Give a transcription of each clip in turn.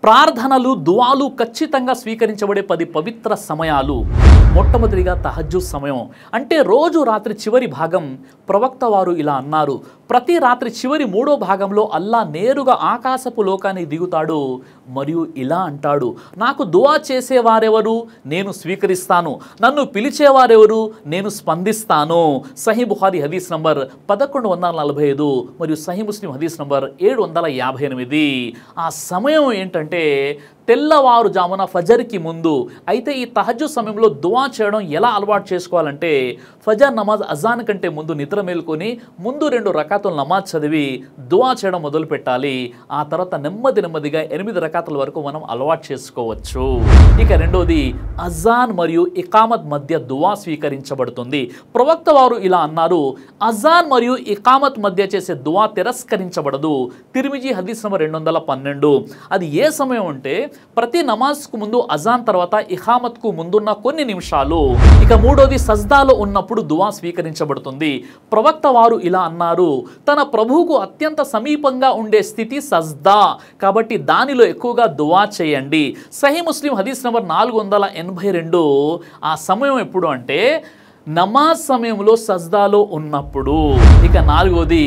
ప్రార్థనలు దుఆలు ఖచ్చితంగా స్వీకరించబడే 10 పవిత్ర సమయాలు. మొట్టమొదటిగా తహజ్జుద్ సమయం. అంటే రోజు రాత్రి చివరి భాగం. ప్రవక్త వారు ఇలా అన్నారు, ప్రతి రాత్రి చివరి 3వ భాగంలో అల్లా నేరుగా ఆకాశపు లోకానికి దిగుతాడు మరియు ఇలా అంటాడు, నాకు దుఆ చేసేవారెవరు, నేను స్వీకరిస్తాను, నన్ను పిలిచేవారెవరు, నేను స్పందిస్తాను. సహీ బుఖారీ హదీస్ నంబర్ 1145 మరియు సహీ ముస్లిం హదీస్ నంబర్ 758. ఆ సమయం ఏంటంటే తెల్లవారుజామున ఫజర్కి ముందు. అయితే ఈ తహజ్జుద్ సమయంలో దుఆ చేయడం ఎలా అలవాటు చేసుకోవాలంటే, ఫజర్ నమాజ్ అజాన్ కంటే ముందు నిద్ర మేల్కొని ముందు 2 రకాతుల నమాజ్ చదివి దుఆ చేయడం మొదలు పెట్టాలి. ఆ తర్వాత నెమ్మదిగా 8 రకాతుల వరకు మనం అలవాటు చేసుకోవచ్చు. ఇక రెండోది, అజాన్ మరియు ఇకామత్ మధ్య దుఆ స్వీకరించబడుతుంది. ప్రవక్త వారు ఇలా అన్నారు, అజాన్ మరియు ఇకామత్ మధ్య చేసే దుఆ తిరస్కరించబడదు. తిర్మిజీ హదీస్ నంబర్ 212. అది ఏ సమయం అంటే ప్రతి నమాజ్కు ముందు, అజాన్ తర్వాత ఇఖామత్కు ముందున్న కొన్ని నిమిషాలు. ఇక మూడోది, సజ్దాలో ఉన్నప్పుడు దుఆ స్వీకరించబడుతుంది. ప్రవక్త వారు ఇలా అన్నారు, తన ప్రభువుకు అత్యంత సమీపంగా ఉండే స్థితి సజ్దా, కాబట్టి దానిలో ఎక్కువగా దుఆ చేయండి. సహీ ముస్లిం హదీస్ నంబర్ 482. ఆ సమయం ఎప్పుడు అంటే నమాజ్ సమయంలో సజ్దాలో ఉన్నప్పుడు. ఇక నాలుగోది,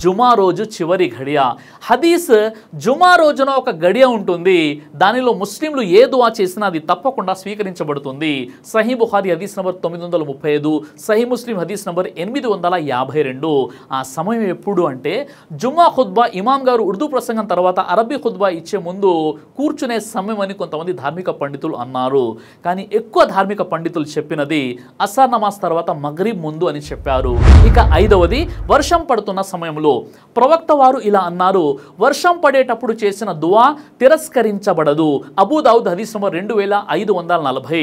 జుమా రోజు చివరి గడియ. హదీస్ జుమా రోజున ఒక గడియ ఉంటుంది, దానిలో ముస్లింలు ఏ దుఆ చేసినా అది తప్పకుండా స్వీకరించబడుతుంది. సహీ బుఖారీ హదీస్ నంబర్ 935, సహీ ముస్లిం హదీస్ నంబర్ 852. ఆ సమయం ఎప్పుడు అంటే జుమ్మా ఖుత్బా ఇమాం గారు ఉర్దూ ప్రసంగం తర్వాత అరబీ ఖుత్బా ఇచ్చే ముందు కూర్చునే సమయం అని కొంతమంది ధార్మిక పండితులు అన్నారు. కానీ ఎక్కువ ధార్మిక పండితులు చెప్పినది అసర్ నమాజ్ తర్వాత మగ్రిబ్ ముందు అని చెప్పారు. ఇక ఐదవది, వర్షం పడుతున్న సమయంలో. ప్రవక్త వారు ఇలా అన్నారు, వర్షం పడేటప్పుడు చేసిన దుఆ తిరస్కరించబడదు. అబూ దావుద్ హదీస్ నంబర్ 2540.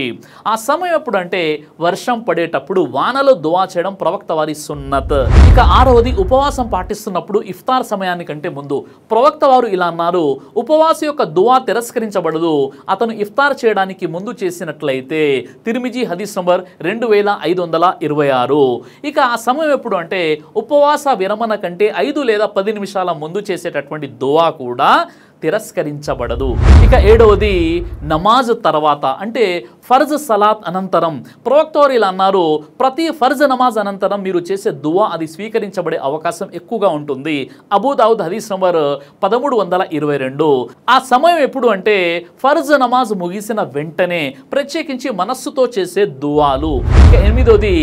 ఆ సమయం ఎప్పుడు అంటే వర్షం పడేటప్పుడు వానలో దుఆ చేయడం ప్రవక్త వారి సున్నత్. ఇక ఆరవది, ఉపవాసం పాటిస్తున్నప్పుడు ఇఫ్తార్ సమయానికంటే ముందు. ప్రవక్త వారు ఇలా అన్నారు, ఉపవాస యొక్క దుఆ తిరస్కరించబడదు అతను ఇఫ్తార్ చేయడానికి ముందు చేసినట్లయితే. తిర్మిజీ హదీస్ నంబర్ 2526. ఇక ఆ సమయం ఎప్పుడు అంటే ఉపవాస విరమణ కంటే 5 లేదా 10 నిమిషాల ముందు చేసేటటువంటి దుఆ కూడా తిరస్కరించబడదు. ఇక ఏడవది, నమాజ్ తర్వాత అంటే ఫర్జ్ సలాత్ అనంతరం. ప్రవక్త వారు ఇలా అన్నారు, ప్రతి ఫర్జ్ నమాజ్ అనంతరం మీరు చేసే దుఆ అది స్వీకరించబడే అవకాశం ఎక్కువగా ఉంటుంది. అబూ దావుద్ హదీస్ నంబర్ 1322. ఆ సమయం ఎప్పుడు అంటే ఫర్జ్ నమాజ్ ముగిసిన వెంటనే, ప్రత్యేకించి మనస్సుతో చేసే దుఆలు. ఇక ఎనిమిదవది,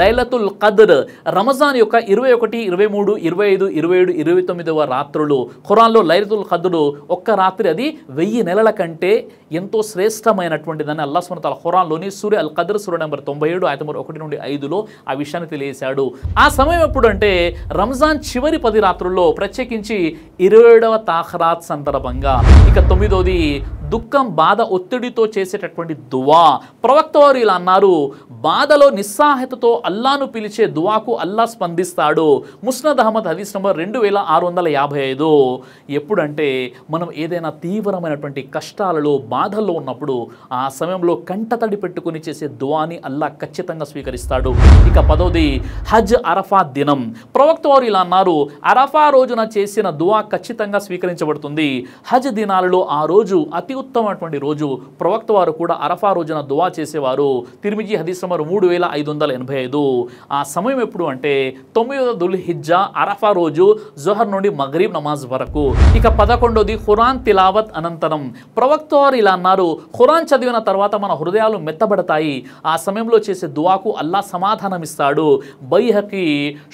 లైలతుల్ ఖద్ర్. రమజాన్ యొక్క 21, 23, 25, 27, 29వ రాత్రులు. ఖురాన్లో లైలతుల్ ఖద్ర్ ఒక్క రాత్రి అది 1000 నెలల కంటే ఎంతో శ్రేష్టమైనటువంటిదని అల్లాహ్ సుబ్హానహు వ తఆలా ఖురాన్లోని సూర అల్ ఖద్ర్ సూర నెంబర్ 97 ఆయత నంబర్ 1 నుండి 5లో ఆ విషయాన్ని తెలియజేశాడు. ఆ సమయం ఎప్పుడు అంటే రంజాన్ చివరి 10 రాత్రుల్లో, ప్రత్యేకించి 27వ తాఖరాత్ సందర్భంగా. ఇక తొమ్మిదోది, దుఃఖం, బాధ, ఒత్తిడితో చేసేటటువంటి దుఆ. ప్రవక్త వారు ఇలా అన్నారు, బాధలో నిస్సహాయతతో అల్లాను పిలిచే దుఆకు అల్లా స్పందిస్తాడు. ముస్నద్ అహ్మద్ హదీస్ నంబర్ 2655. ఎప్పుడంటే మనం ఏదైనా తీవ్రమైనటువంటి కష్టాలలో, బాధల్లో ఉన్నప్పుడు ఆ సమయంలో కంటతడి పెట్టుకుని చేసే దుఆని అల్లా ఖచ్చితంగా స్వీకరిస్తాడు. ఇక 10వది, హజ్ అరఫా దినం. ప్రవక్త వారు ఇలా అన్నారు, అరఫా రోజున చేసిన దుఆ ఖచ్చితంగా స్వీకరించబడుతుంది. హజ్ దినాలలో ఆ రోజు అతి ఉత్తమమైనటువంటి రోజు. ప్రవక్త వారు కూడా అరఫా రోజున దుఆ చేసేవారు. తిర్మిజీ హదీస్ నంబర్ 3585. ఆ సమయం ఎప్పుడు అంటే 9వ దుల్హిజ్జా అరఫా రోజు జోహర్ నుండి మగ్రిబ్ నమాజ్ వరకు. ఇక 11వది, ఖురాన్ తిలావత్ అనంతరం. ప్రవక్త వారు ఇలా అన్నారు, ఖురాన్ చదివిన తర్వాత మన హృదయాలు మెత్తబడతాయి. ఆ సమయంలో చేసే దుఆకు అల్లా సమాధానం ఇస్తాడు. బైహకి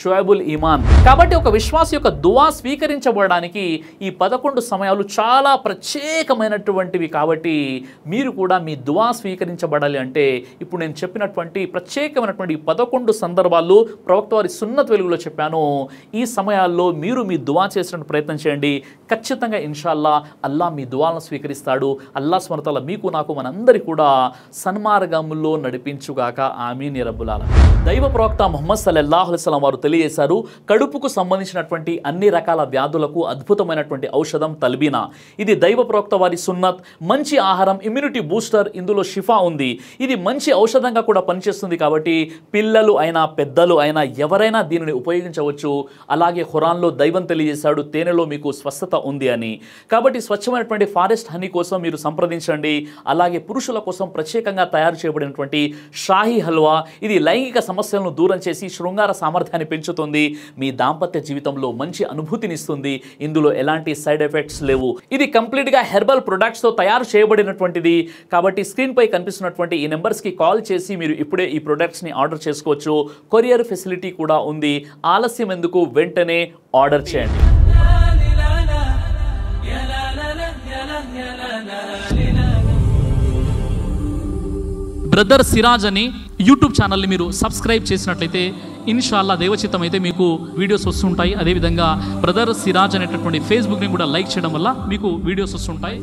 షుఐబుల్ ఈమాన్. కాబట్టి ఒక విశ్వాసి యొక్క దుఆ స్వీకరించబడడానికి ఈ 11 సమయాలు చాలా ప్రత్యేకమైనటువంటివి. కాబట్టి మీరు కూడా మీ దుఆ స్వీకరించబడాలి అంటే ఇప్పుడు నేను చెప్పినటువంటి ప్రత్యేకమైనటువంటి 11 సందర్భాలు ప్రవక్త వారి సున్నత్ వెలుగులో చెప్పాను. ఈ సమయాల్లో మీరు మీ దుఆ చేసిన ప్రయత్నం చేయండి. ఖచ్చితంగా ఇన్షాల్లా అల్లా మీ దుఆలను స్వీకరిస్తాడు. అల్లాహ్ సుబ్హానహు వ తఆలా మీకు, నాకు, మనందరి కూడా సన్మార్గంలో నడిపించుగాక. ఆమీన్ యా రబ్బుల్ ఆలమీన్. దైవ ప్రవక్త ముహమ్మద్ సల్లల్లాహు అలైహి వసల్లం వారు తెలియజేశారు, కడుపుకు సంబంధించినటువంటి అన్ని రకాల వ్యాధులకు అద్భుతమైనటువంటి ఔషధం తల్బీనా. ఇది దైవ ప్రవక్త వారి సున్నత్. మంచి ఆహారం, ఇమ్యూనిటీ బూస్టర్, ఇందులో షిఫా ఉంది. ఇది మంచి ఔషధంగా కూడా పనిచేస్తుంది కాబట్టి పిల్లలు అయినా పెద్దలు అయినా ఎవరైనా దీనిని ఉపయోగించవచ్చు. అలాగే ఖురాన్లో దైవం తెలియజేశాడు తేనెలో మీకు స్వస్థత ఉంది అని. కాబట్టి స్వచ్ఛమైనటువంటి ఫారెస్ట్ హనీ కోసం మీరు సంప్రదించండి. అలాగే పురుషుల కోసం ప్రత్యేకంగా తయారు చేయబడినటువంటి షాహీ హల్వా, ఇది లైంగిక సమస్యలను దూరం చేసి శృంగార సామర్థ్యాన్ని పెంచుతుంది, మీ దాంపత్య జీవితంలో మంచి అనుభూతినిస్తుంది. ఇందులో ఎలాంటి సైడ్ ఎఫెక్ట్స్ లేవు. ఇది కంప్లీట్గా హెర్బల్ ప్రొడక్ట్స్తో తయారు చేయబడినటువంటిది. కాబట్టి స్క్రీన్పై కనిపిస్తున్నటువంటి ఈ నెంబర్స్కి కాల్ చేసి మీరు ఇప్పుడే ఈ ప్రొడక్ట్స్ని ఆర్డర్ చేసుకోవచ్చు. కొరియర్ ఫెసిలిటీ కూడా ఉంది. ఆలస్యం ఎందుకు, వెంటనే ఆర్డర్ చేయండి. బ్రదర్ సిరాజ్ అని యూట్యూబ్ ఛానల్ని మీరు సబ్స్క్రైబ్ చేసినట్లయితే ఇన్షాల్లా దైవచిత్తం అయితే మీకు వీడియోస్ వస్తుంటాయి. అదేవిధంగా బ్రదర్ సిరాజ్ అనేటటువంటి ఫేస్బుక్ని కూడా లైక్ చేయడం వల్ల మీకు వీడియోస్ వస్తుంటాయి.